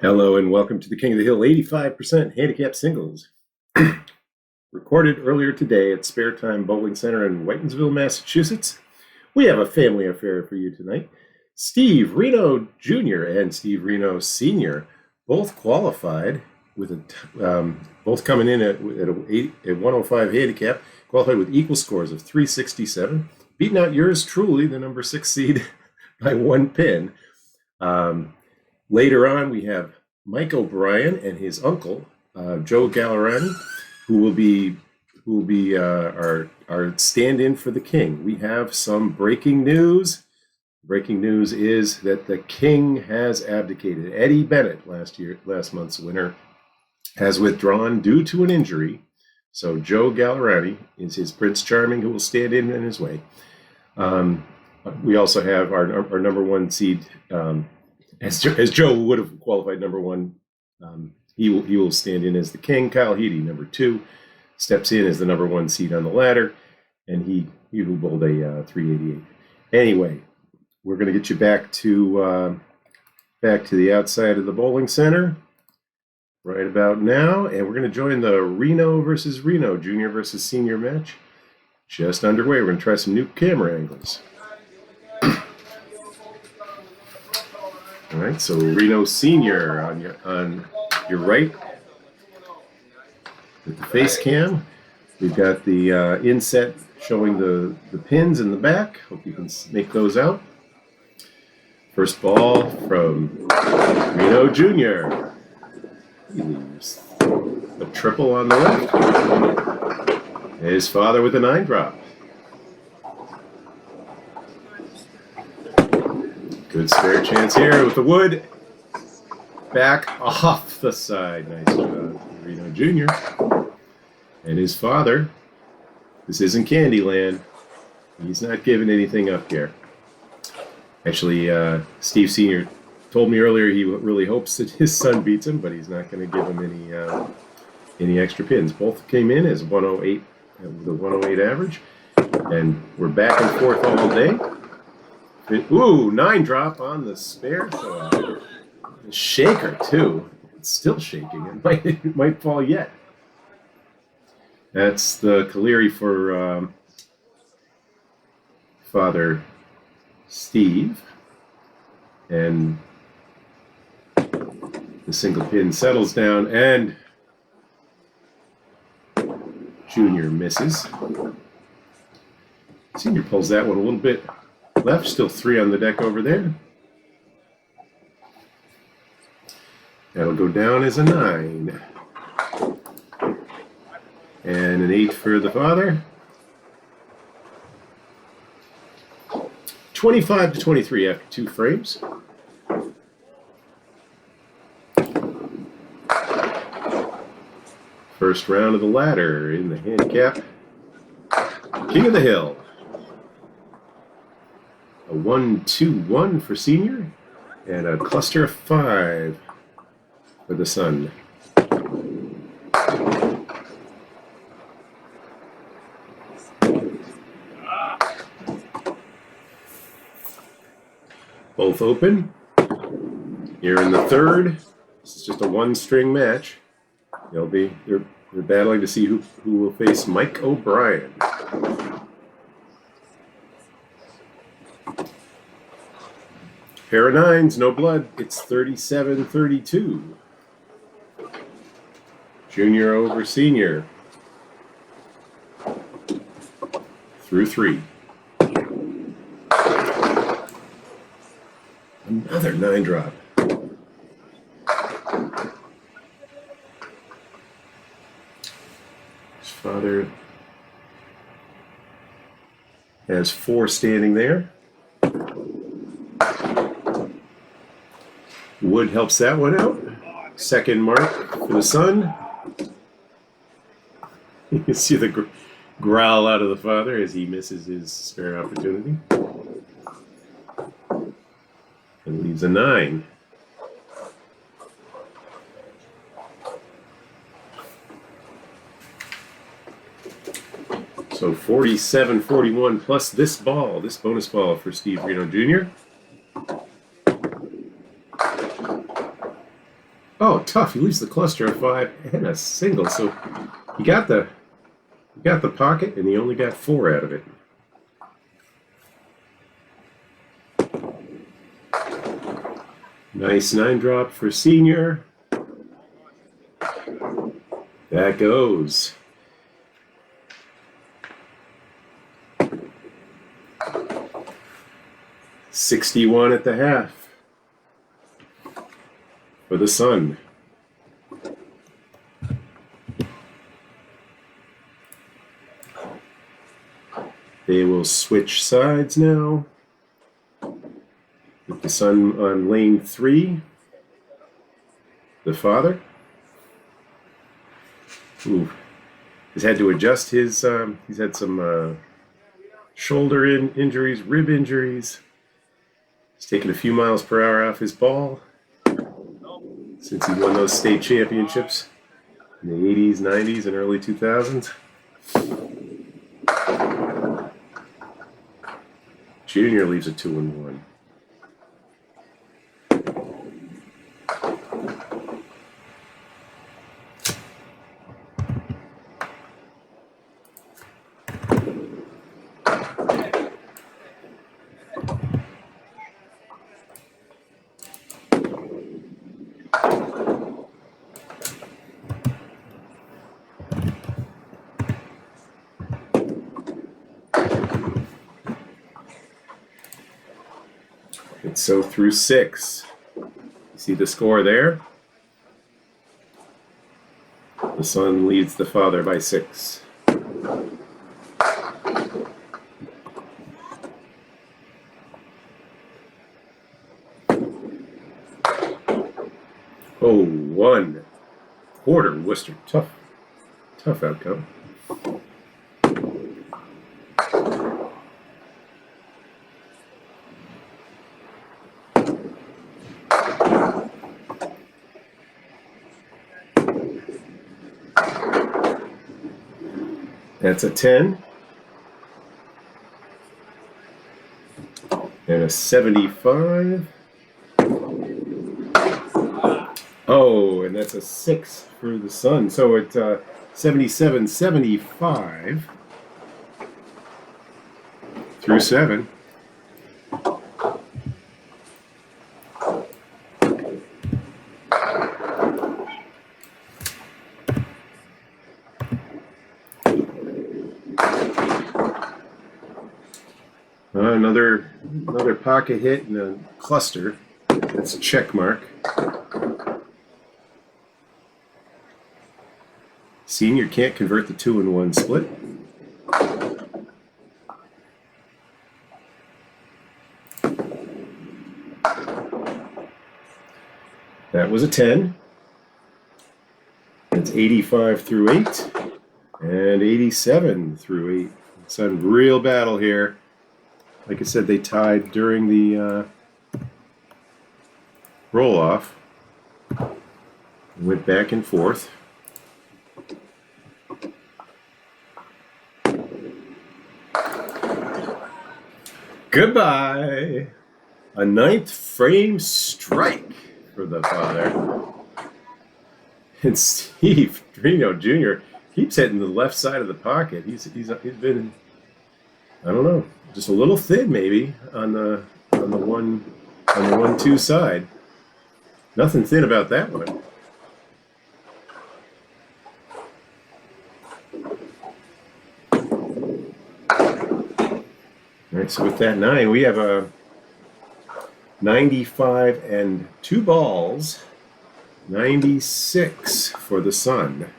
Hello and welcome to the King of the Hill 85% Handicap Singles. Recorded earlier today at Sparetime Bowling Center in Whitensville, Massachusetts. We have a family affair for you tonight. Steve Renaud Jr. and Steve Renaud Sr. both qualified with both coming in at a 105 handicap, qualified with equal scores of 367, beating out yours truly, the number 6 seed, by 1 pin. Later on, we have Mike O'Brien and his uncle, Joe Gallarani, who will be our stand-in for the King. We have some breaking news. Breaking news is that the King has abdicated. Eddie Bennett, last month's winner, has withdrawn due to an injury. So Joe Gallarani is his Prince Charming, who will stand in his way. We also have our number 1 seed. As Joe would have qualified number 1, he will stand in as the King. Kyle Heady, number 2, steps in as the number 1 seed on the ladder, and he will bowled a 388. Anyway, we're going to get you back to the outside of the bowling center right about now, and we're going to join the Renaud versus Renaud, junior versus senior match just underway. We're going to try some new camera angles. All right, so Renaud Sr. on your right with the face cam. We've got the inset showing the pins in the back. Hope you can make those out. First ball from Renaud Jr. He leaves a triple on the left. His father with a 9 drop. Good spare chance here with the wood. Back off the side. Nice job, Renaud Jr. And his father. This isn't Candyland. He's not giving anything up here. Actually, Steve Sr. told me earlier he really hopes that his son beats him, but he's not going to give him any extra pins. Both came in as 108, the 108 average. And we're back and forth all day. Ooh, 9 drop on the spare. So, shaker too. It's still shaking. It might fall yet. That's the Cagliari for Father Steve, and the single pin settles down, and Junior misses. Senior pulls that one a little bit left, still 3 on the deck over there. That'll go down as a 9. And an 8 for the father. 25-23 after 2 frames. First round of the ladder in the handicap. King of the Hill. A 1-2-1 for senior, and a cluster of 5 for the son. Both open. Here in the third. This is just a 1-string match. They're battling to see who will face Mike O'Brien. Pair of 9s, no blood. It's 37-32. Junior over senior. Through 3. Another 9 drop. His father has 4 standing there. Wood helps that one out. Second mark for the son. You can see the growl out of the father as he misses his spare opportunity. And leaves a 9. So 47-41 plus this bonus ball for Steve Renaud Jr. tough. He leaves the cluster of 5 and a single. So he got the pocket, and he only got 4 out of it. Nice 9-drop for Senior. That goes. $61 at the half for the Sun. They will switch sides now. With the Sun on lane 3. The father. Ooh. Has had to adjust his, he's had some shoulder injuries, rib injuries. He's taken a few miles per hour off his ball since he won those state championships in the 80s, 90s, and early 2000s. Junior leaves a 2-1. So through 6. You see the score there? The Sun leads the father by 6. Oh, 1/4 Worcester. Tough outcome. That's a 10 and a 75. Oh, and that's a 6 for the Sun. So it's 77-75 through 7. Another pocket hit and a cluster. That's a check mark. Senior can't convert the 2-1 split. That was a 10. That's 85 through 8 and 87 through 8. It's a real battle here. Like I said, they tied during the roll-off. Went back and forth. Goodbye! A 9th frame strike for the father. And Steve Renaud Jr. keeps hitting the left side of the pocket. He's been, I don't know, just a little thin maybe on the 1-2 side. Nothing thin about that one. All right, so with that 9, we have a 95 and 2 balls, 96 for the Sun.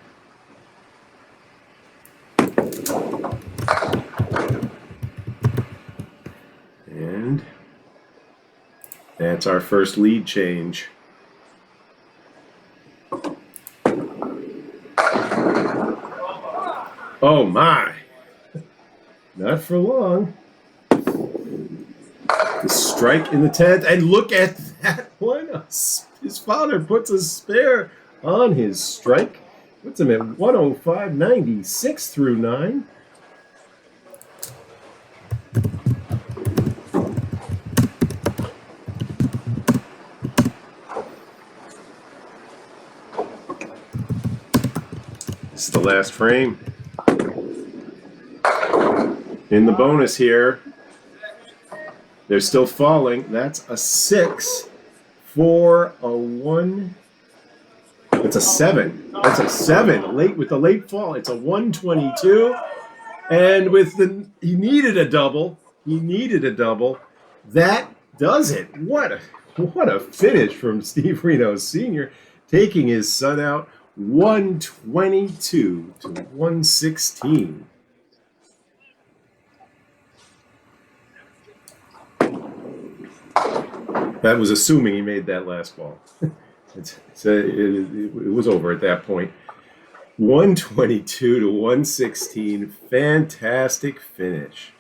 And that's our first lead change. Oh my! Not for long. The strike in the 10th, and look at that one. His father puts a spare on his strike. Puts him at 105.96 through 9. last frame. In the bonus here. They're still falling. That's a 6 for a 1. It's a 7. That's a 7. Late with the late fall. It's a 122. And with the he needed a double. He needed a double. That does it. What a finish from Steve Renaud Sr. taking his son out 122 to 116. That was assuming he made that last ball. It was over at that point. 122 to 116. Fantastic finish.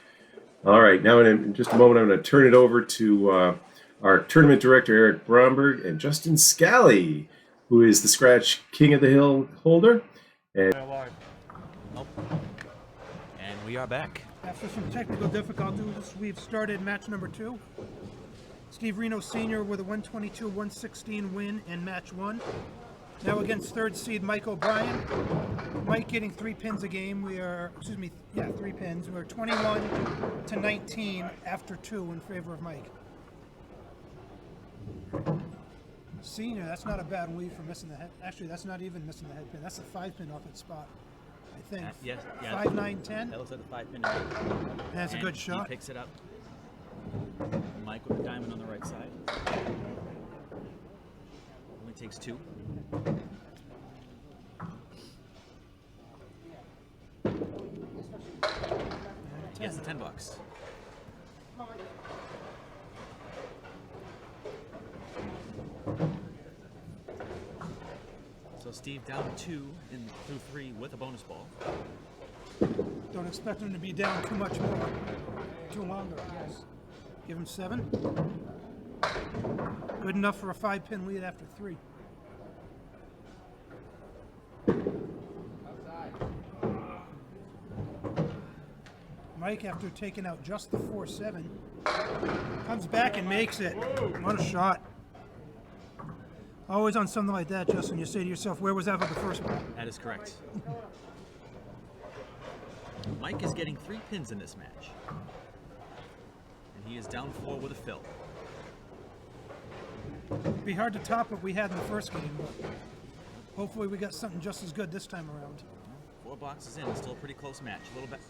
All right, now in just a moment, I'm going to turn it over to our tournament director, Eric Bromberg, and Justin Scally, who is the Scratch King of the Hill holder. And we are back. After some technical difficulties, we've started match number 2. Steve Renaud Sr. with a 122-116 win in match 1. Now against third seed Mike O'Brien. Mike getting 3 pins a game. We are, 3 pins. We're 21 to 19 after 2 in favor of Mike. Senior, that's not a bad lead for missing the head. Actually, that's not even missing the head pin. That's a 5 pin off its spot, I think. Yes. 5, 9, 10. That looks like a 5 pin. That's a good shot. He picks it up. Mike with the diamond on the right side. Only takes 2. Gets the $10. So Steve down 2 through 3 with a bonus ball. Don't expect him to be down too much more, too longer, I guess. Give him 7. Good enough for a 5-pin lead after 3. Mike, after taking out just the 4-7, comes back and makes it. What a shot. Always on something like that, Justin, you say to yourself, where was that for the first ball? That is correct. Mike is getting 3 pins in this match. And he is down 4 with a fill. It'd be hard to top what we had in the first game, but hopefully we got something just as good this time around. 4 boxes in, still a pretty close match. A little bit.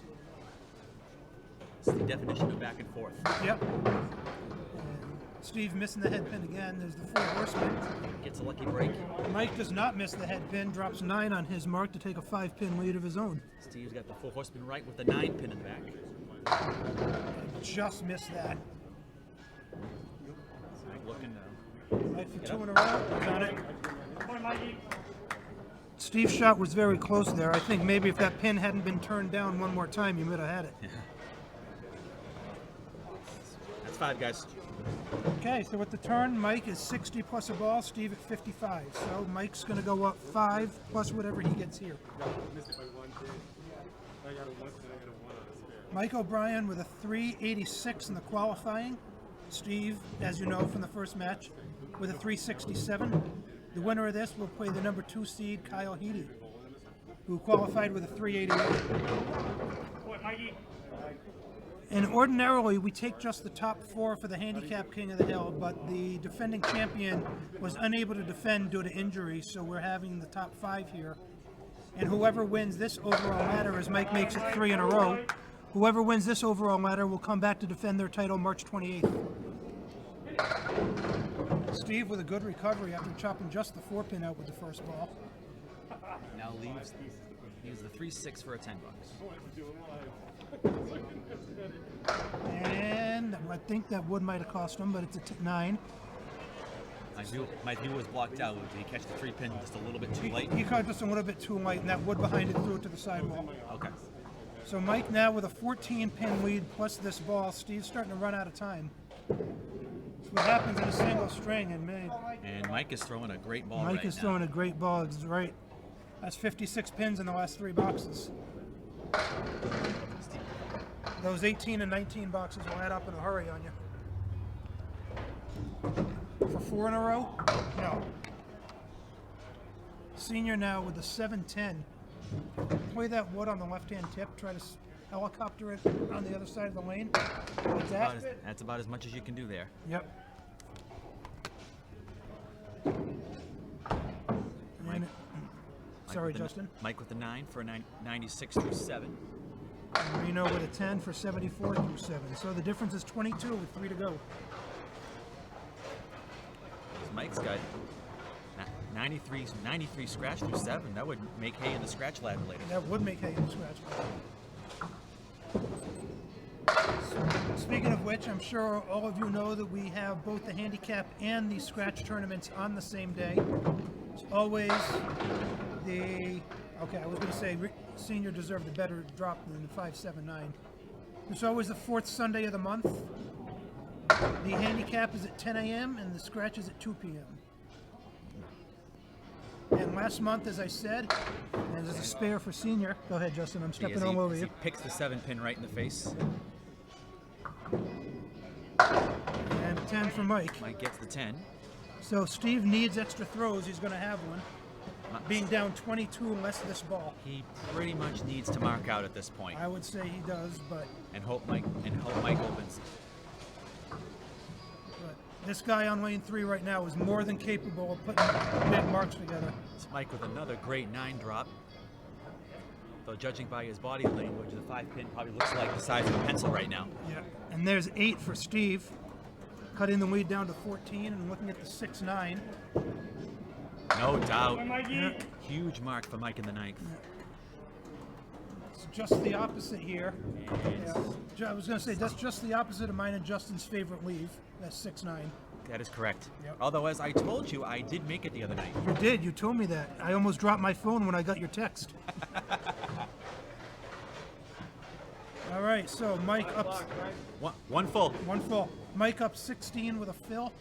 It's the definition of back and forth. Yep. And Steve missing the head pin again. There's the 4 horsemen. Gets a lucky break. Mike does not miss the head pin, drops 9 on his mark to take a 5-pin lead of his own. Steve's got the 4 horsemen right with the 9 pin in the back. Just missed that. Looking Right for 2 in a row. Got it. Steve's shot was very close there. I think maybe if that pin hadn't been turned down one more time, you might have had it. Yeah. That's 5, guys. Okay, so with the turn, Mike is 60 plus a ball, Steve at 55. So Mike's going to go up 5 plus whatever he gets here. Mike O'Brien with a 386 in the qualifying. Steve, as you know from the first match, with a 367. The winner of this will play the number 2 seed, Kyle Heedy, who qualified with a 388. And ordinarily, we take just the top 4 for the Handicap King of the Hill, but the defending champion was unable to defend due to injury, so we're having the top 5 here. And whoever wins this overall ladder, as Mike makes it 3 in a row, whoever wins this overall ladder will come back to defend their title March 28th. Steve with a good recovery after chopping just the 4-pin out with the first ball. Now leaves the 3-6 for a $10. And I think that wood might have cost him, but it's a 9. My view was blocked out. Did he catch the 3-pin just a little bit too late? He caught just a little bit too late, and that wood behind it threw it to the sidewall. Okay. So Mike now with a 14-pin lead plus this ball. Steve's starting to run out of time. That's what happens in a single string in May. And Mike is throwing a great ball Mike is throwing a great ball, that's right. That's 56 pins in the last 3 boxes. Those 18 and 19 boxes will add up in a hurry on you. For 4 in a row? No. Senior now with a 7-10. Play that wood on the left-hand tip. Try to helicopter it on the other side of the lane. Like that. That's about as much as you can do there. Yep. Mike, Sorry, Justin. Mike with the 9 for a 96 through 7. And Renaud with a 10 for 74 through 7. So the difference is 22 with 3 to go. Mike's got 93 scratch through 7. That would make hay in the scratch ladder later. That would make hay in the scratch ladder. Speaking of which, I'm sure all of you know that we have both the handicap and the scratch tournaments on the same day. It's always the, okay, I was going to say senior deserved a better drop than the 579. It's always the 4th Sunday of the month. The handicap is at 10 a.m. and the scratch is at 2 p.m. And last month, as I said, and there's a spare for senior. Go ahead, Justin. I'm stepping all over you. He picks the 7-pin right in the face. And a 10 for Mike. Mike gets the 10. So Steve needs extra throws. He's going to have one. Being down 22 less this ball. He pretty much needs to mark out at this point. I would say he does, but hope Mike opens. But this guy on lane 3 right now is more than capable of putting big marks together. It's Mike with another great 9 drop. Though judging by his body language, the 5-pin probably looks like the size of a pencil right now. Yeah, and there's 8 for Steve. Cutting the lead down to 14 and looking at the 6-9. No doubt. Yeah. Huge mark for Mike in the 9th. It's just the opposite here. Yeah. I was going to say, that's just the opposite of mine and Justin's favorite leave. That's 6-9. That is correct. Yep. Although, as I told you, I did make it the other night. You did. You told me that. I almost dropped my phone when I got your text. All right, so Mike up. One full. One full. Mike up 16 with a fill.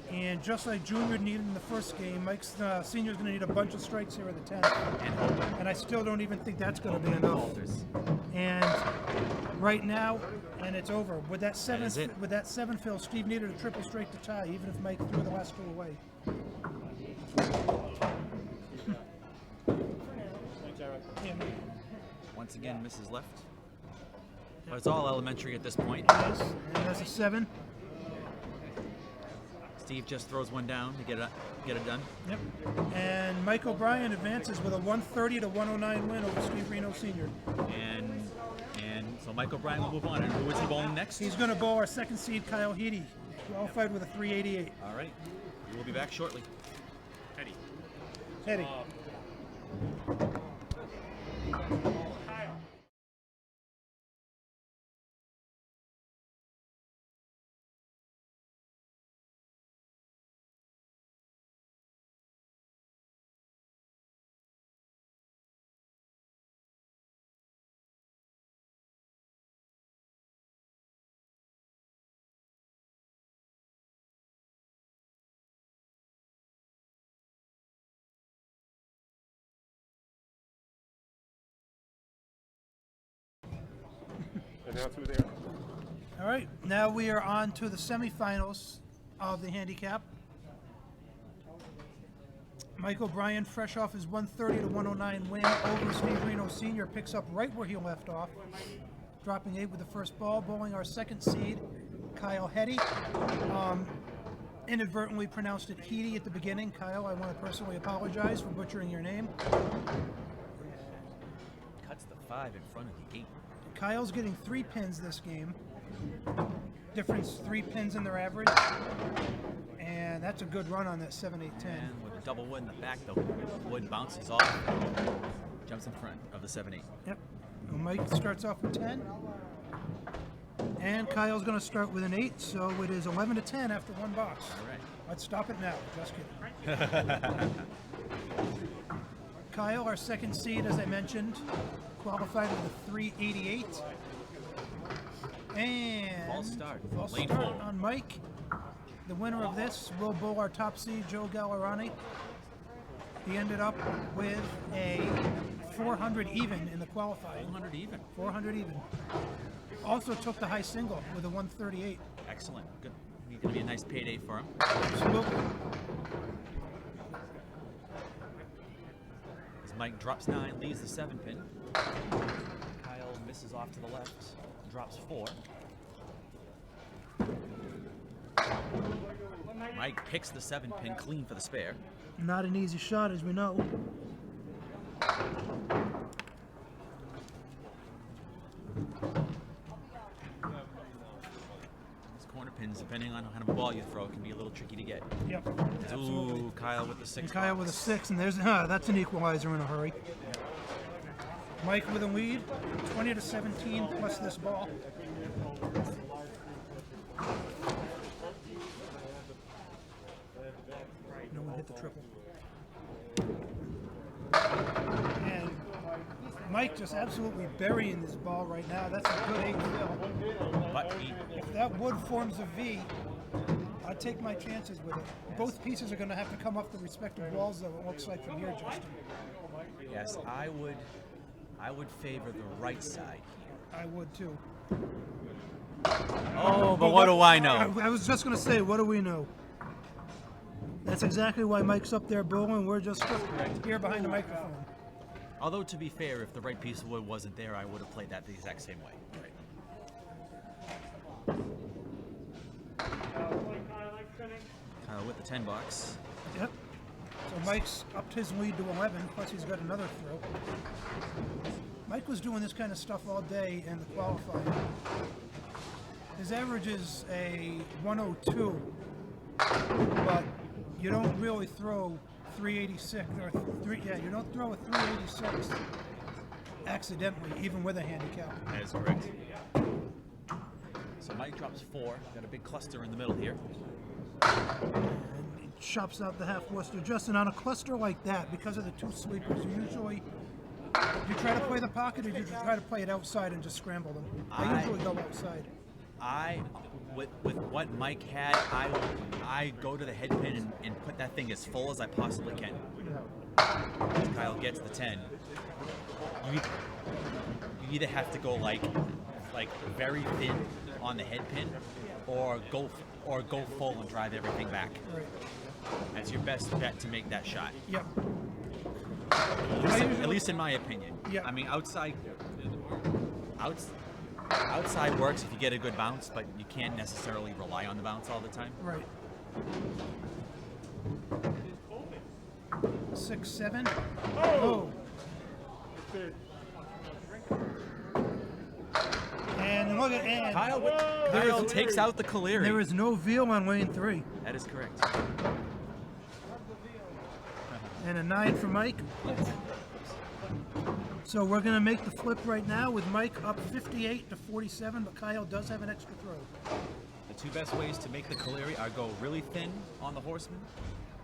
And just like Junior needed in the first game, Mike's senior's going to need a bunch of strikes here at the 10th. And I still don't even think that's going to be enough. And right now, and it's over. With that 7 fill, Steve needed a triple strike to tie, even if Mike threw the last 2 away. Once again, misses left. But it's all elementary at this point. Yes, and that's a 7. Steve just throws one down to get it done. Yep. And Mike O'Brien advances with a 130 to 109 win over Steve Renaud Sr. And so Mike O'Brien will move on. And who is he bowling next? He's going to bowl our 2nd seed, Kyle Heady, qualified with a 388. All right. We will be back shortly. Heady. All right, now we are on to the semifinals of the handicap. Mike O'Brien, fresh off his 130 to 109 win over Steve Renaud Sr., picks up right where he left off, dropping 8 with the first ball, bowling our 2nd seed, Kyle Heady. Inadvertently pronounced it Heady at the beginning. Kyle, I want to personally apologize for butchering your name. Cuts the 5 in front of the 8. Kyle's getting 3 pins this game. Difference 3 pins in their average. And that's a good run on that 7-8-10. And with a double wood in the back, the wood bounces off, jumps in front of the 7-8. Yep. Well, Mike starts off with 10. And Kyle's going to start with an 8, so it is 11 to 10 after 1 box. All right. Let's stop it now. Just kidding. Kyle, our 2nd seed, as I mentioned, qualified with a 388. And False start. False Lane start 4. on Mike. The winner of this will bowl our top seed, Joe Gallarani. He ended up with a 400 even in the qualifying. 400 even. 400 even. Also took the high single with a 138. Excellent. Good. It's going to be a nice payday for him. Absolutely. As Mike drops 9, leaves the 7 pin. Kyle misses off to the left, drops 4. Mike picks the 7 pin clean for the spare. Not an easy shot, as we know. These corner pins, depending on how kind of ball you throw, can be a little tricky to get. Yep, absolutely. Ooh, Kyle with the 6. And Kyle with a 6, and there's that's an equalizer in a hurry. Mike with a lead, 20-17 plus this ball. No one hit the triple. And Mike just absolutely burying this ball right now. That's a good 8 fill. But If that wood forms a V, I'd take my chances with it. Both pieces are going to have to come off the respective walls, though, it looks like from here, Justin. yes, I would favor the right side. I would, too. Oh, but what do I know? I was just going to say, what do we know? That's exactly why Mike's up there bowling. We're just here behind the microphone. Although, to be fair, if the right piece of wood wasn't there, I would have played that the exact same way. Kyle with the 10 box. Yep. So Mike's upped his lead to 11, plus he's got another throw. Mike was doing this kind of stuff all day in the qualifying. His average is a 102, but you don't really throw 386 or you don't throw a 386 accidentally, even with a handicap. That is correct. So Mike drops 4. Got a big cluster in the middle here. And he chops out the half Worcester. Justin, on a cluster like that, because of the 2 sweepers, you usually you try to play the pocket, or do you try to play it outside and just scramble them? I usually go outside. With what Mike had, I go to the head pin and put that thing as full as I possibly can. Kyle gets the 10. You either have to go like very thin on the head pin, or go full and drive everything back. Right. That's your best bet to make that shot. Yep. At least in my opinion. Yeah. I mean, outside works if you get a good bounce, but you can't necessarily rely on the bounce all the time. Right. 6, 7. Oh. And look at Kyle takes out the Gallarani. there is no veal on lane 3. That is correct. And a 9 for Mike. So we're going to make the flip right now with Mike up 58-47, but Kyle does have an extra throw. The 2 best ways to make the Gallarani are go really thin on the horseman,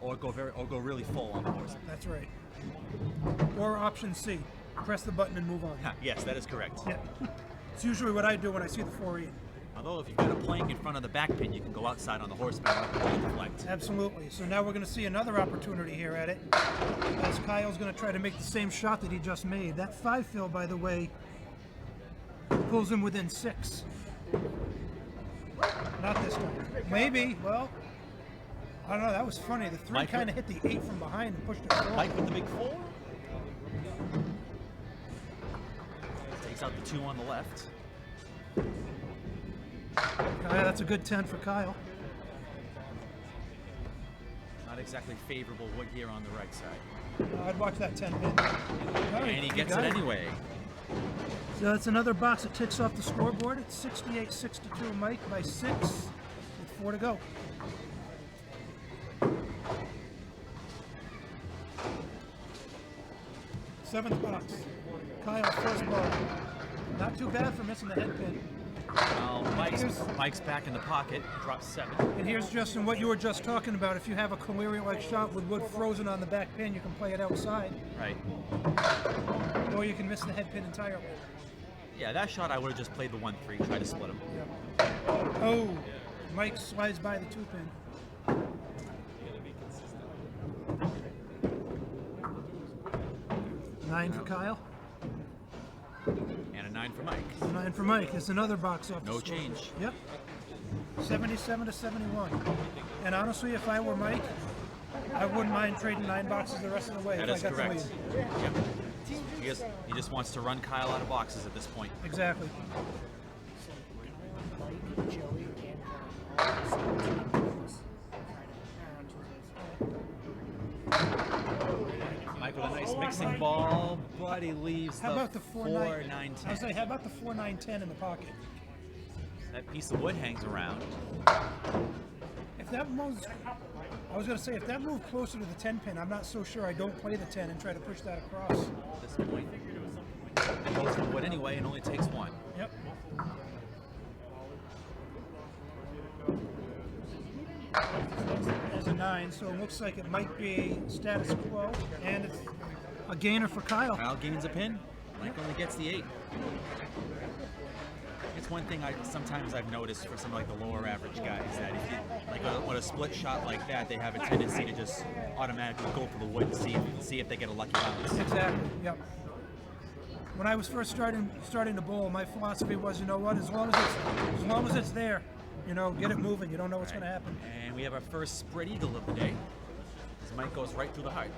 or go really full on the horseman. That's right. Or option C, press the button and move on. Yes, that is correct. Yeah. It's usually what I do when I see the 4-8. Although if you've got a plank in front of the back pin, you can go outside on the horseman and let the ball deflect. Absolutely. So now we're going to see another opportunity here at it, as Kyle's going to try to make the same shot that he just made. That 5 fill, by the way, pulls him within 6. Not this one. Maybe. Well, I don't know. That was funny. The 3 kind of hit the 8 from behind and pushed it forward. Mike with the big 4. Takes out the 2 on the left. That's a good 10 for Kyle. Not exactly favorable wood here on the right side. I'd watch that 10 pin. And he gets it anyway. So that's another box that ticks off the scoreboard. It's 68-62 Mike by 6 with 4 to go. Seventh box. Kyle, first ball. Not too bad for missing the head pin. Well, Mike's back in the pocket, drops 7. And here's Justin, what you were just talking about. If you have a Gallarani-like shot with wood frozen on the back pin, you can play it outside. Right. Or you can miss the head pin entirely. Yeah, that shot I would have just played the 1-3, try to split him. Yep. Oh, Mike slides by the 2 pin. Nine for Kyle. And a 9 for Mike. 9 for Mike. It's another box off. No change. Yep. 77-71. And honestly, if I were Mike, I wouldn't mind trading 9 boxes the rest of the way That if is I got correct. the lead. Yep. He just wants to run Kyle out of boxes at this point. Exactly. Joey and all the same teams Mike with a nice mixing ball, but he leaves How about the 4, 4-9? 9, I was 10. like, how about the 4-9-10 in the pocket? That piece of wood hangs around. If that moves, I was going to say, if that moved closer to the 10 pin, I'm not so sure I don't play the 10 and try to push that across. At this point, it goes for wood anyway and only takes 1. Yep. As a 9, so it looks like it might be status quo, and it's a gainer for Kyle. Kyle gains a pin. Mike only gets the 8. It's one thing sometimes I've noticed for some like the lower average guys that if you like with a split shot like that, they have a tendency to just automatically go for the wood and see if they get a lucky bounce. Exactly. Yep. When I was first starting to bowl, my philosophy was, you know what, as long as it's there, you know, get it moving. You don't know what's going to happen. And we have our first spread eagle of the day. As Mike goes right through the heart.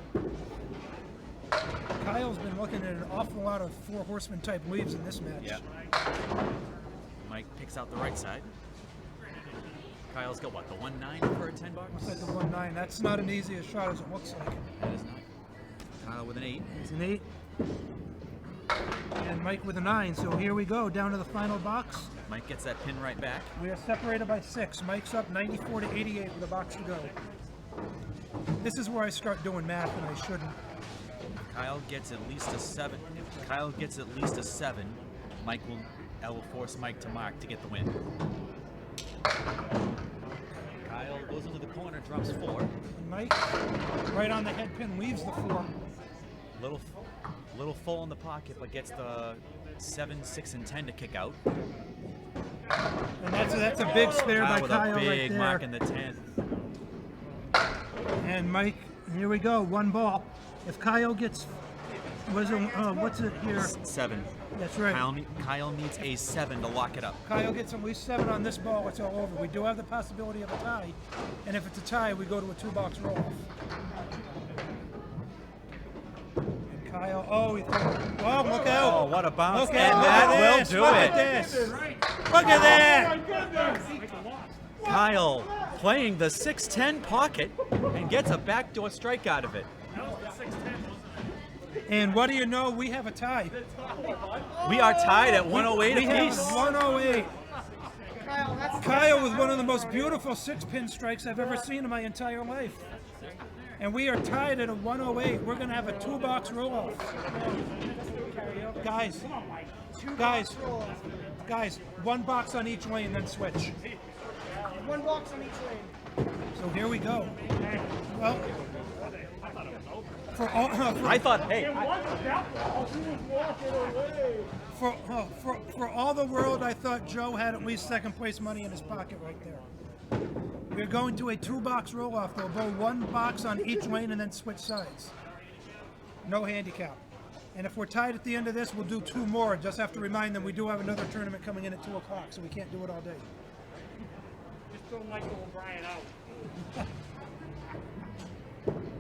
Kyle's been looking at an awful lot of 4 horseman type leaves in this match. Yeah. Mike picks out the right side. Kyle's got what, the 1-9 for a 10 box? Looks like the 1-9. That's not an easy a shot as it looks like. That is not. Kyle with an 8. It's an 8. And Mike with a 9. So here we go, down to the final box. Mike gets that pin right back. We are separated by 6. Mike's up 94 to 88 with a box to go. This is where I start doing math and I shouldn't. Kyle gets at least a 7. If Kyle gets at least a 7, that will force Mike to mark to get the win. Kyle goes into the corner, drops 4. And Mike, right on the head pin, leaves the 4. Little full in the pocket, but gets the 7, 6, and 10 to kick out. And that's a big spare by with Kyle a big right there. mark in the 10. And Mike, here we go, 1 ball. If Kyle gets, what's it here? 7. That's right. Kyle needs a 7 to lock it up. Kyle gets at least 7 on this ball, it's all over. We do have the possibility of a tie, and if it's a tie, we go to a 2-box roll-off. And Kyle, look out! Oh, what a bounce! Look And out! that will do Look it. at this! Look at that! Kyle playing the 6-10 pocket and gets a backdoor strike out of it. And what do you know? We have a tie. We are tied at 108 We have apiece. 108. Kyle with one of the most beautiful 6-pin strikes I've ever seen in my entire life. And we are tied at a 108. We're going to have a 2-box roll-off. Guys, 1 box on each lane, then switch. 1 box on each lane. So here we go. Well, for all the world, I thought Joe had at least 2nd place money in his pocket right there. We're going to a 2-box roll-off. They'll go 1 box on each lane and then switch sides. No handicap. And if we're tied at the end of this, we'll do 2 more. Just have to remind them we do have another tournament coming in at 2 o'clock, so we can't do it all day. Just throw Michael Bryant out.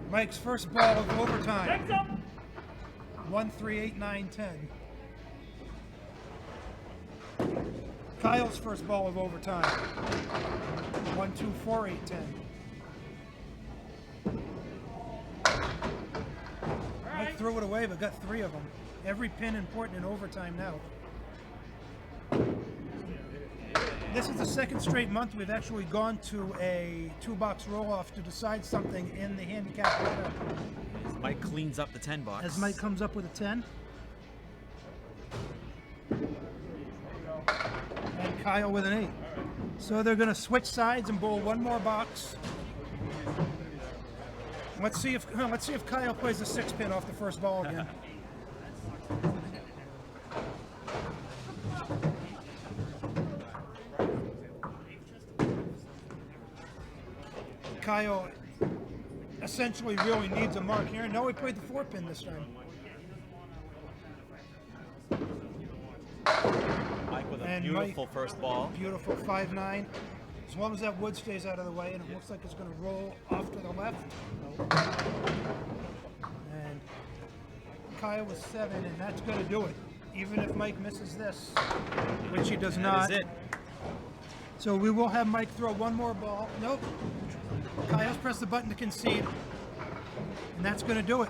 Mike's first ball of overtime. 1, 3, 8, 9, 10. Kyle's first ball of overtime. 1, 2, 4, 8, 10. Mike threw it away, but got 3 of them. Every pin important in overtime now. This is the 2nd straight month we've actually gone to a 2-box roll-off to decide something in the handicap order. As Mike cleans up the 10 box. As Mike comes up with a 10. And Kyle with an 8. So they're going to switch sides and bowl 1 more box. Let's see if Kyle plays the 6-pin off the first ball again. Kyle essentially really needs a mark here. No, he played the 4-pin this time. Mike with a And beautiful Mike, first ball. Beautiful 5-9. As long as that wood stays out of the way, and it looks like it's going to roll off to the left. And Kyle was 7, and that's going to do it. Even if Mike misses this, which he does not. That is it. So we will have Mike throw one more ball. Nope. Kyle's pressed the button to concede. And that's going to do it.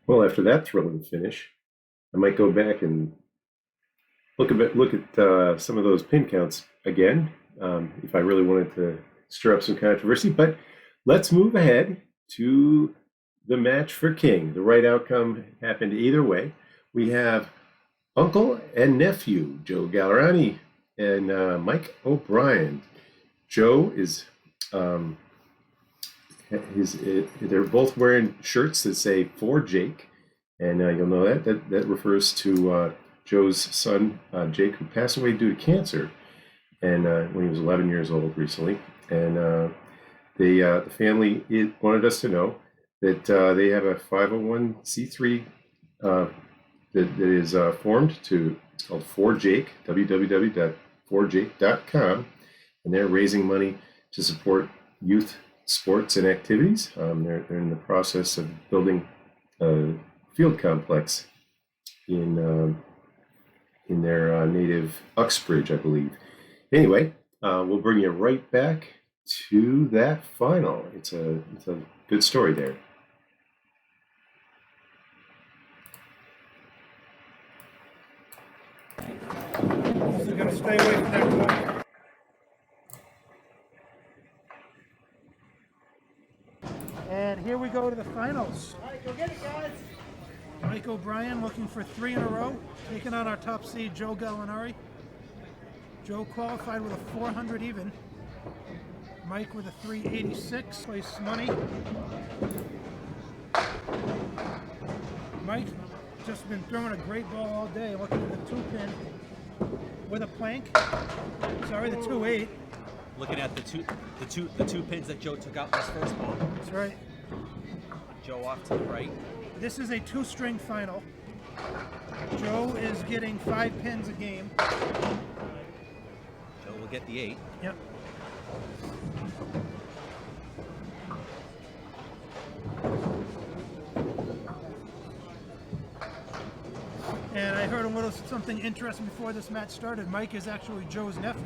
Well, after that thrilling finish, I might go back and look at some of those pin counts again, if I really wanted to stir up some controversy. But let's move ahead to the match for King. The right outcome happened either way. We have uncle and nephew, Joe Gallarani and Mike O'Brien. Joe is they're both wearing shirts that say "For Jake," and you'll know that refers to Joe's son Jake, who passed away due to cancer, and when he was 11 years old recently. And the family wanted us to know that they have a 501c3 that is formed to. It's called For Jake, www.forjake.com, and they're raising money to support youth sports and activities. They're in the process of building a field complex in their native Uxbridge, I believe. Anyway, we'll bring you right back to that final. It's a good story there. So we're going to stay away from that one. And here we go to the finals. All right, go get it, guys. Mike O'Brien looking for 3 in a row, taking on our top seed, Joe Gallarani. Joe qualified with a 400 even. Mike with a 386, place money. Mike just been throwing a great ball all day, looking at the 2-pin with a plank. Sorry, the 2-8. Looking at the two pins that Joe took out in his first ball. That's right. Joe off to the right. This is a 2-string final. Joe is getting 5 pins a game. Joe will get the 8. Yep. And I heard a little something interesting before this match started. Mike is actually Joe's nephew.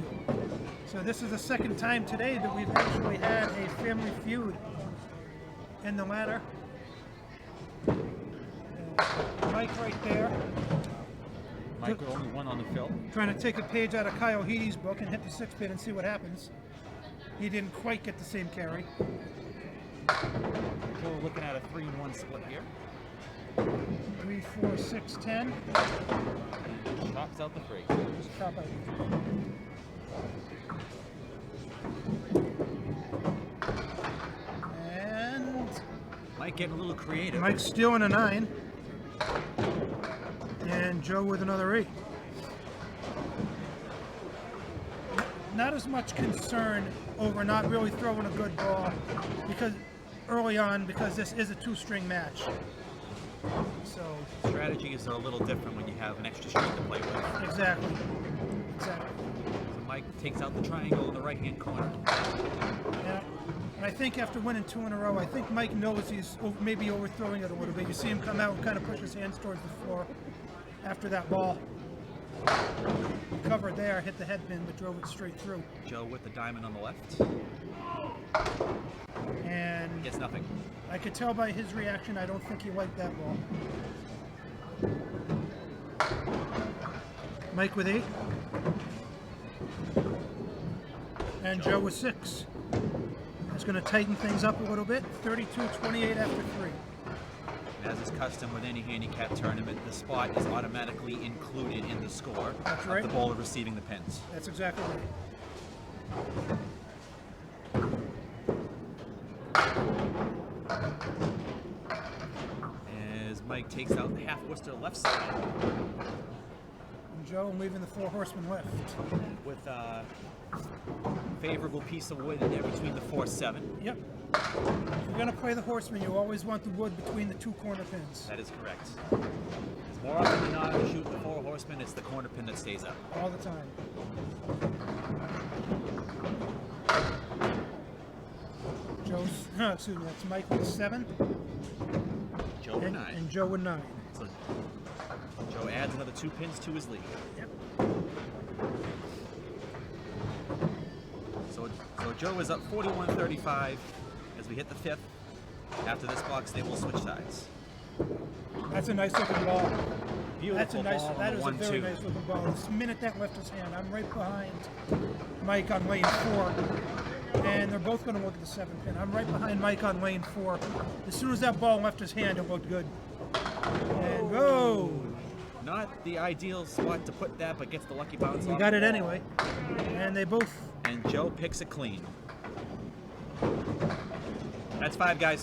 So this is the second time today that we've actually had a family feud in the ladder. Mike right there. Mike with only 1 on the fill. Trying to take a page out of Kyle Heady's book and hit the 6-pin and see what happens. He didn't quite get the same carry. So we're looking at a 3-1 split here. 3, 4, 6, 10. Chops out the 3. Just chop out. And Mike getting a little creative. Mike's stealing a 9. And Joe with another 8. Not as much concern over not really throwing a good ball because early on, because this is a 2-string match. So Strategies are a little different when you have an extra string to play with. exactly. So Mike takes out the triangle in the right-hand corner. Yeah. And I think after winning 2 in a row, I think Mike knows he's maybe overthrowing it a little bit. You see him come out and kind of push his hands towards the floor after that ball. Covered there, hit the head pin, but drove it straight through. Joe with the diamond on the left. And Gets nothing. I could tell by his reaction, I don't think he liked that ball. Mike with 8. And Joe with 6. That's going to tighten things up a little bit. 32-28 after 3. As is custom with any handicap tournament, the spot is automatically included in the score That's of right. the bowler receiving the pins. That's exactly right. As Mike takes out the half Worcester left side And Joe leaving the 4 horsemen left. with a favorable piece of wood in there between the 4-7. Yep. If you're going to play the horseman, you always want the wood between the 2 corner pins. That is correct. More often than not, if you shoot the 4 horsemen, it's the corner pin that stays up. All the time. excuse me, that's Mike with 7. Joe with 9. And Joe with 9. So Joe adds another 2 pins to his lead. Yep. So Joe is up 41-35 as we hit the 5th. After this box, they will switch sides. That's a nice looking ball. Beautiful That's a nice. ball on That the is a very 1-2. nice looking ball. The minute that left his hand, I'm right behind Mike on lane 4, and they're both going to look at the 7 pin. I'm right behind Mike on lane 4. As soon as that ball left his hand, it looked good. And whoa! Not the ideal spot to put that, but gets the lucky bounce. You on got the it ball. anyway. And they both. And Joe picks it clean. That's 5, guys.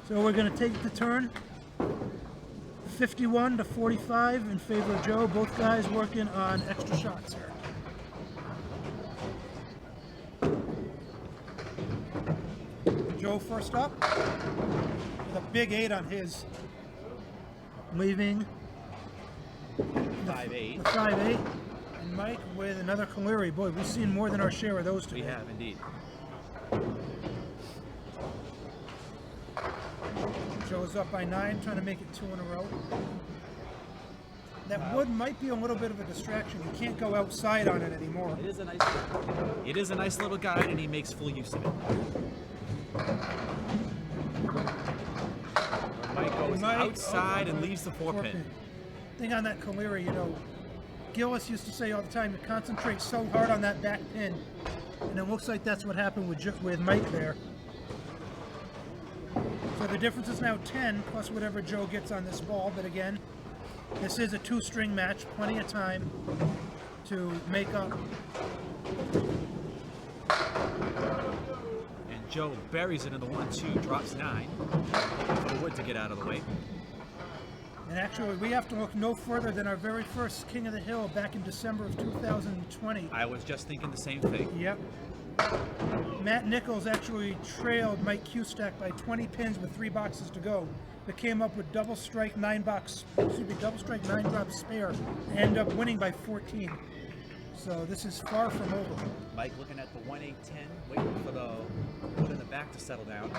So we're going to take the turn. 51-45 in favor of Joe. Both guys working on extra shots here. Joe first up with a big 8 on his, leaving 5-8. the 5-8. And Mike with another Gallarani. Boy, we've seen more than our share of those today. We have indeed. Joe's up by 9, trying to make it 2 in a row. That wood might be a little bit of a distraction. You can't go outside on it anymore. It is a nice little guide, and he makes full use of it. Mike goes outside and leaves the 4 pin. Thing on that Gallarani, you know, Gillis used to say all the time, you concentrate so hard on that back pin, and it looks like that's what happened with Mike there. So the difference is now 10 plus whatever Joe gets on this ball, but again, this is a 2-string match, plenty of time to make up. And Joe buries it in the 1-2, drops 9 for the wood to get out of the way. And actually, we have to look no further than our very first King of the Hill back in December of 2020. I was just thinking the same thing. Yep. Matt Nichols actually trailed Mike Custack by 20 pins with 3 boxes to go, but came up with double strike 9 drop spare, and ended up winning by 14. So this is far from over. Mike looking at the 1-8-10, waiting for the wood in the back to settle down.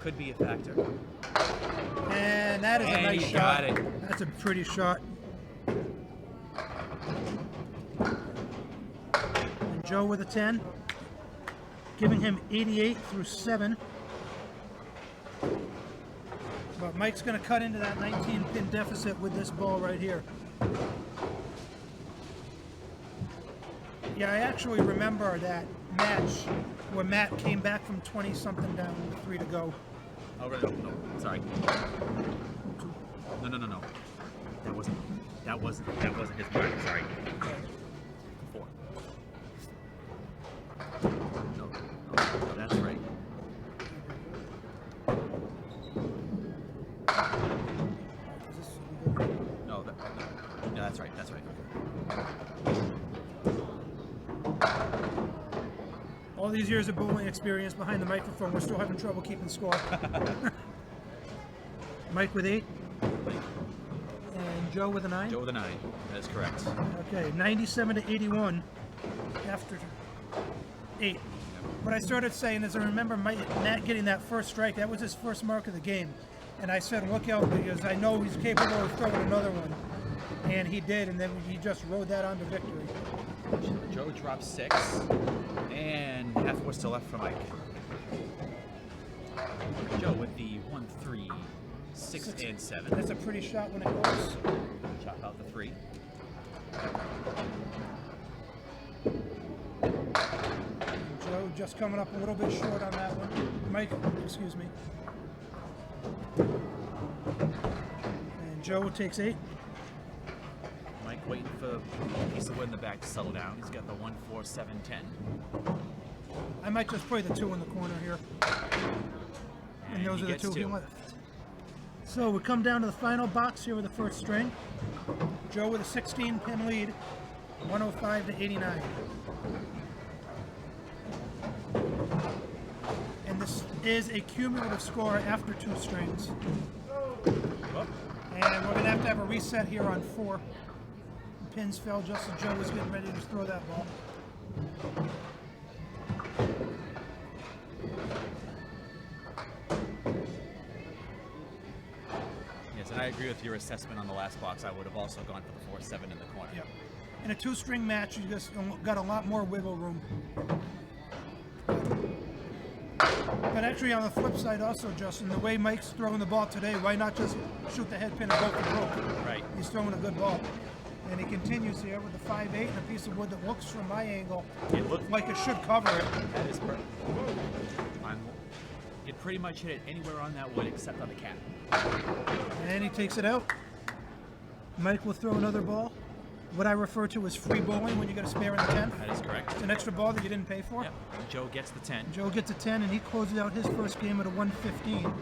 Could be a factor. And that is a nice he shot. got it. That's a pretty shot. And Joe with a 10, giving him 88 through 7. But Mike's going to cut into that 19-pin deficit with this ball right here. Yeah, I actually remember that match where Matt came back from 20-something down with 3 to go. Oh, right, no, sorry. No. That wasn't his mark, sorry. 4. No, that's right. No, that's right. All these years of bowling experience behind the microphone, we're still having trouble keeping score. Mike with 8. And Joe with a 9. Joe with a 9. That is correct. Okay, 97-81 after 8. What I started saying is I remember Matt getting that first strike. That was his first mark of the game. And I said, look out, because I know he's capable of throwing another one. And he did, and then he just rode that on to victory. Joe drops 6, and half horse to left for Mike. Joe with the 1, 3, 6, and 7. That's a pretty shot when it goes. Chop out the 3. Joe just coming up a little bit short on that one. Mike, excuse me. And Joe takes 8. Mike waiting for a piece of wood in the back to settle down. He's got the 1, 4, 7, 10. I might just play the 2 in the corner here. And those he are the gets 2 he 2. left. So we come down to the final box here with the first string. Joe with a 16-pin lead, 105-89. And this is a cumulative score after 2 strings. Oh, And we're going to have a reset here on 4. The pins fell just as Joe was getting ready to throw that ball. Yes, and I agree with your assessment on the last box. I would have also gone for the 4-7 in the corner. Yep. In a two-string match, you just got a lot more wiggle room. But actually, on the flip side also, Justin, the way Mike's throwing the ball today, why not just shoot the head pin and go for broke? Right. He's throwing a good ball. And he continues here with the 5-8 and a piece of wood that looks from my angle It looked like it should cover it. That is perfect. It pretty much hit it anywhere on that wood except on the cap. And he takes it out. Mike will throw another ball. What I refer to as free bowling when you get a spare in the 10th. That is correct. It's an extra ball that you didn't pay for. Yep. Joe gets the 10. Joe gets a 10 and he closes out his first game at a 115.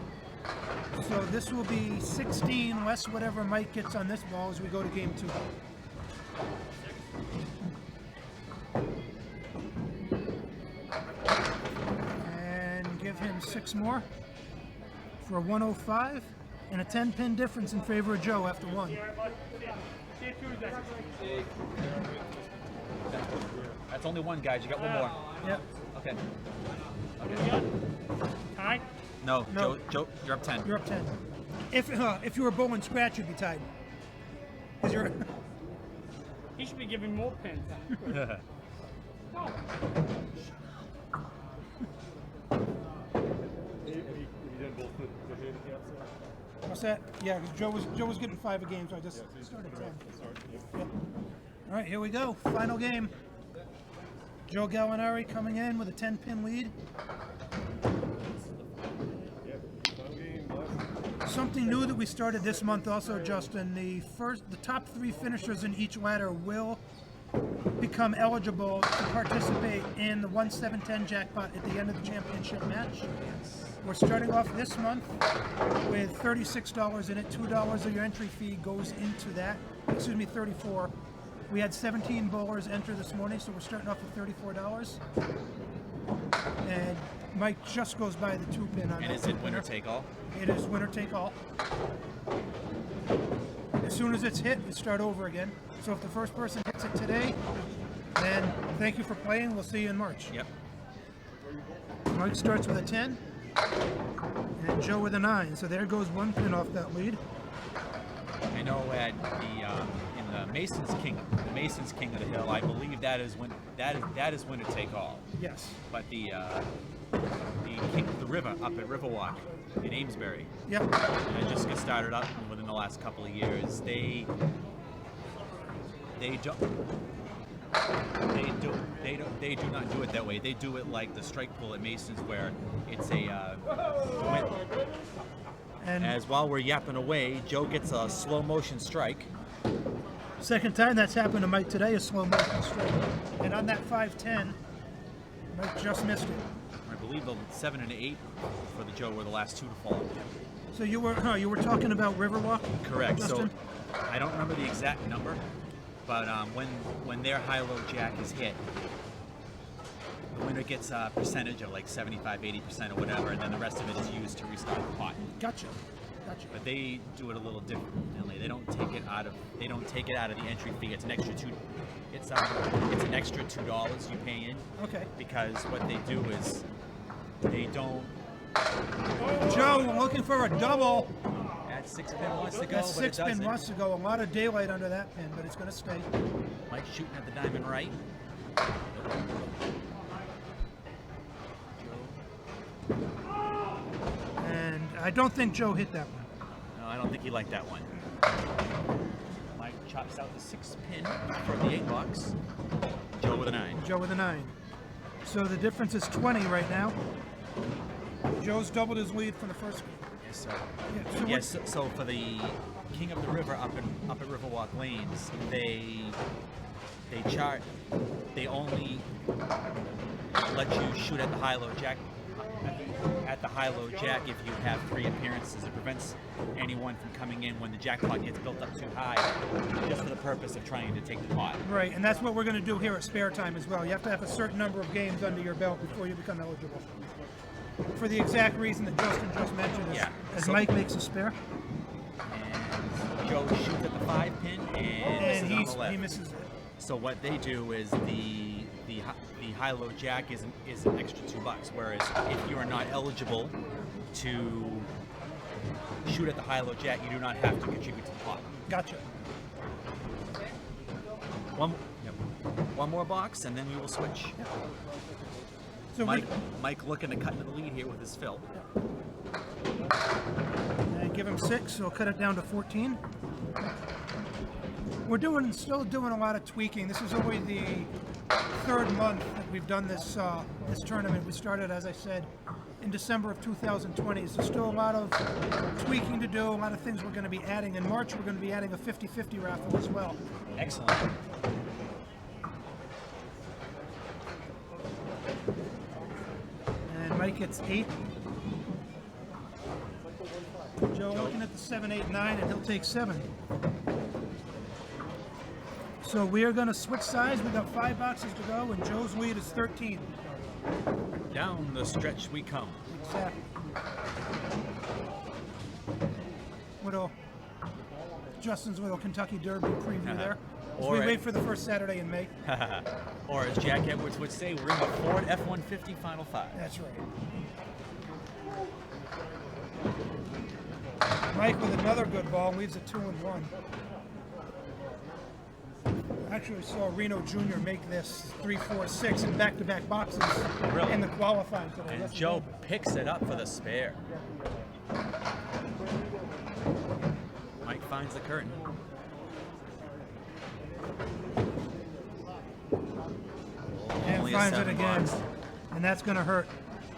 So this will be 16 less whatever Mike gets on this ball as we go to game 2. And give him 6 more for a 105 and a 10-pin difference in favor of Joe after 1. That's only one, guys. You got one more. Yep. Okay. Tie? No, No. Joe, you're up 10. You're up 10. If you were bowling scratch, you'd be tied. 'Cause you're He should be giving more pins. What's that? Yeah, because Joe was getting 5 a game, so I just started 10. Yep. All right, here we go. Final game. Joe Gallarani coming in with a 10-pin lead. Something new that we started this month also, Justin. The top 3 finishers in each ladder will become eligible to participate in the 1-7-10 jackpot at the end of the championship match. We're starting off this month with $36 in it. $2 of your entry fee goes into that. Excuse me, $34. We had 17 bowlers enter this morning, so we're starting off with $34. And Mike just goes by the 2-pin on And that. is it winner take all? It is winner take all. As soon as it's hit, we start over again. So if the first person hits it today, then thank you for playing. We'll see you in March. Yep. Mike starts with a 10, and Joe with a 9. So there goes 1 pin off that lead. I know at the in the Masons King of the Hill, I believe that is winner take all. Yes. But the King of the River up at Riverwalk in Amesbury, Yep. and it just got started up within the last couple of years. They do not do it that way. They do it like the strike pool at Masons, where it's a win. And As while we're yapping away, Joe gets a slow motion strike. second time that's happened to Mike today, a slow motion strike. And on that 5-10, Mike just missed it. I believe the 7 and 8 for the Joe were the last 2 to fall. So you were talking about Riverwalk? Correct. Justin? So I don't remember the exact number, but when their high-low jack is hit, the winner gets a percentage of like 75, 80% or whatever, and then the rest of it is used to restart the pot. Gotcha. But they do it a little differently. They don't take it out of the entry fee. It's an extra it's an extra $2 you pay in. Okay. Because what they do is they don't. Joe, we're looking for a double. That 6-pin wants to go, That but it 6-pin doesn't. wants to go. A lot of daylight under that pin, but it's going to stay. Mike's shooting at the diamond right. And I don't think Joe hit that one. No, I don't think he liked that one. Mike chops out the 6-pin for the 8 box. Joe with a 9. Joe with a 9. So the difference is 20 right now. Joe's doubled his lead from the first game. Yes, sir. Yeah, so Yes, so for the King of the River up at Riverwalk Lanes, they only let you shoot at the high-low jack if you have 3 appearances. It prevents anyone from coming in when the jackpot gets built up too high, just for the purpose of trying to take the pot. Right, and that's what we're going to do here at Sparetime as well. You have to have a certain number of games under your belt before you become eligible. For the exact reason that Justin just mentioned, as So- Mike makes a spare, And Joe shoots at the 5-pin and misses on the left. he misses it. So what they do is the high-low jack is an extra $2. Whereas if you are not eligible to shoot at the high-low jack, you do not have to contribute to the pot. Gotcha. One more box, and then we will switch. So Mike looking to cut into the lead here with his fill. and give him 6, so we'll cut it down to 14. We're still doing a lot of tweaking. This is only the 3rd month that we've done this this tournament. We started, as I said, in December of 2020. So still a lot of tweaking to do, a lot of things we're going to be adding. In March, we're going to be adding a 50-50 raffle as well. Excellent. And Mike gets 8. Joe looking at the 7, 8, 9, and he'll take 7. So we are going to switch sides. We've got 5 boxes to go, and Joe's lead is 13. Down the stretch we come. Exactly. Justin's little Kentucky Derby preview there. As we wait for the first Saturday in May. Or as Jack Edwards would say, we're in the Ford F-150 Final 5. That's right. Mike with another good ball leaves it 2 and 1. Actually saw Renaud Jr. make this 3, 4, 6 in back-to-back boxes Really? in the qualifying today. And Yes, Joe picks it up for the spare. Mike finds the curtain. and Only a finds it 7 again. box. And that's going to hurt.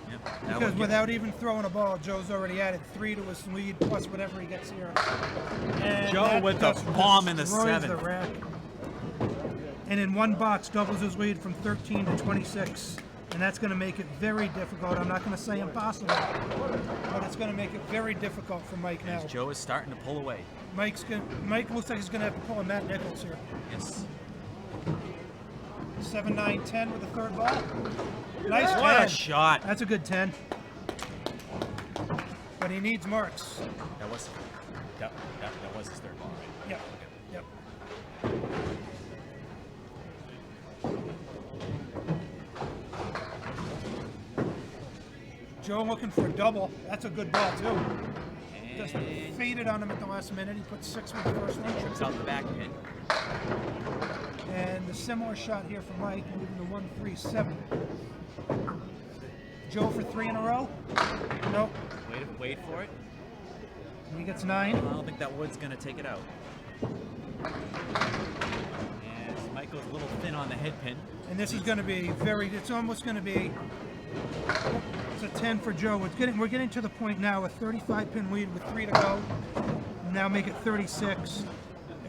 Yep. That Because would get- without even throwing a ball, Joe's already added 3 to his lead plus whatever he gets here. And Joe that with the just bomb in the destroys 7th. the rack. And in one box, doubles his lead from 13 to 26. And that's going to make it very difficult. I'm not going to say impossible, but it's going to make it very difficult for Mike now. As Joe is starting to pull away. Mike looks like he's going to have to pull a Matt Nichols here. Yes. 7, 9, 10 with the 3rd ball. Nice What 10. a shot. That's a good 10. But he needs marks. That was his 3rd ball, right? Yep. Yep. Joe looking for a double. That's a good ball too. Just And faded on him at the last minute. He put 6 with the first one. trips out the back pin. And a similar shot here for Mike, moving to 1, 3, 7. Joe for 3 in a row. Nope. Wait for it. He gets 9. I don't think that wood's going to take it out. And Mike goes a little thin on the head pin. And this is going to be it's almost going to be, it's a 10 for Joe. We're getting to the point now, a 35-pin lead with 3 to go. Now make it 36.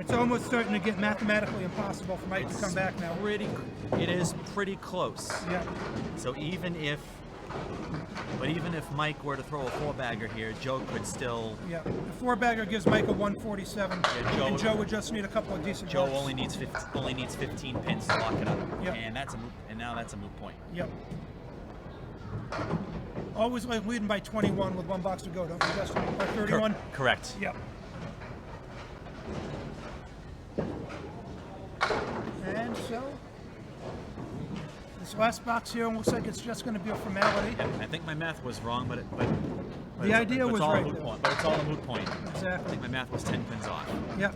It's almost starting to get mathematically impossible for Mike to come back now. It is pretty close. Yeah. So even if Mike were to throw a 4-bagger here, Joe could still. Yeah. The 4-bagger gives Mike a 147, Yeah, and Joe would just need a couple of decent Joe votes. only needs 15 pins to lock it up. Yep. And now that's a moot point. Yep. Always like leading by 21 with 1 box to go, don't you, Justin? By 31? Correct. Yep. And so, this last box here looks like it's just going to be a formality. Yeah, I think my math was wrong, but The idea was all right, A moot though. point. But it's all a moot point. I Exactly. think my math was 10 pins off. Yep.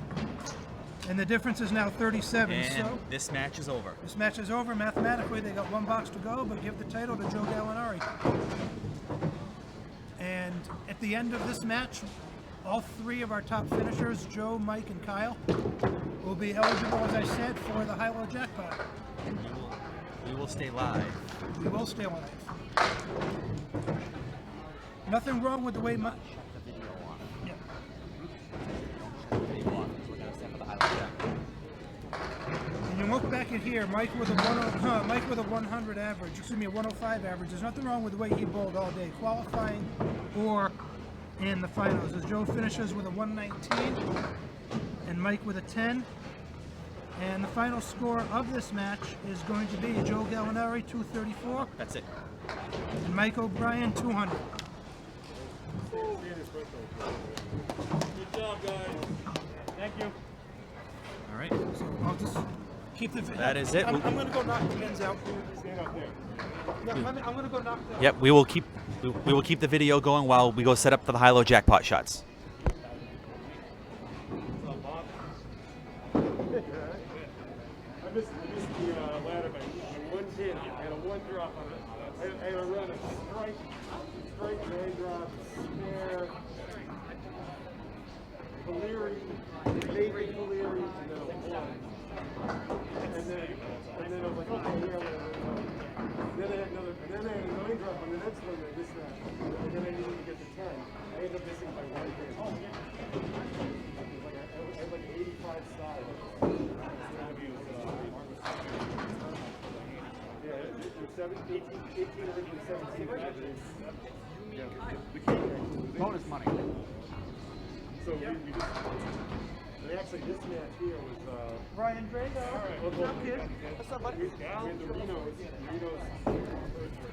And the difference is now 37. And So this match is over. this match is over. Mathematically, they got 1 box to go, but give the title to Joe Gallarani. And at the end of this match, all 3 of our top finishers, Joe, Mike, and Kyle, will be eligible, as I said, for the high-low jackpot. We will stay live. We will stay alive. Nothing wrong with the way Mike. Yeah. And you look back at here, Mike with a 100 average, excuse me, a 105 average. There's nothing wrong with the way he bowled all day, qualifying or in the finals. As Joe finishes with a 119 and Mike with a 10. And the final score of this match is going to be Joe Gallinari 234 That's it. and Mike O'Brien 200. Good job, guys. Thank you. All right. So I'll just keep the. That is it. I'm going to go knock the pins out. Stand up there. No, I'm going to go knock the. Yep. We will keep We will keep the video going while we go set up for the high-low jackpot shots. I missed the ladder by one hit. I had a one drop on it. I had a run a strike, nine drop, snare, Gallarani, Nathan Gallarani, and then a one. And then I was like, okay, yeah, whatever. Then I had another, and then I had a nine drop on the next one. I missed that. And then I didn't even get the 10. I ended up missing by one hit. I had like 85 sides. Yeah, it was 18 originally 17. Bonus money. So we just, and actually this match here was, Ryan Drago. what's up, kid? What's up, buddy? We had the Renaud's.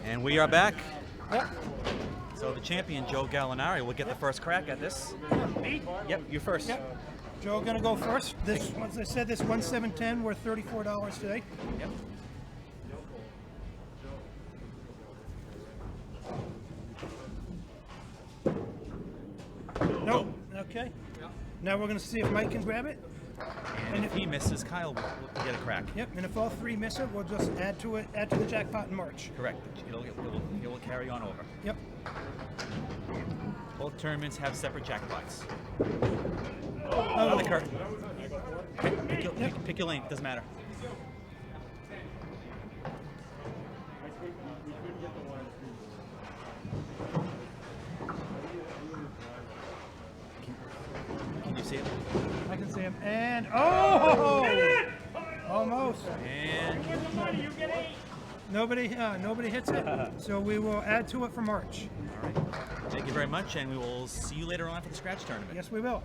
And we are back. So the champion, Joe Gallarani, will get the first crack at this. Yep, you first. Yep. Joe gonna go first. This, as I said, this 1/7/10 worth $34 today. Yep. Nope. Okay. Now we're gonna see if Mike can grab it. And if he misses, Kyle will get a crack. Yep. And if all three miss it, we'll just add to the jackpot in March. Correct. It will carry on over. Yep. Both tournaments have separate jackpots. Oh, On the curtain. Pick your lane. Doesn't matter. Can you see it? I can see him. And oh, almost. And Nobody hits it. So we will add to it for March. all right. Thank you very much, and we will see you later on for the scratch tournament. Yes, we will.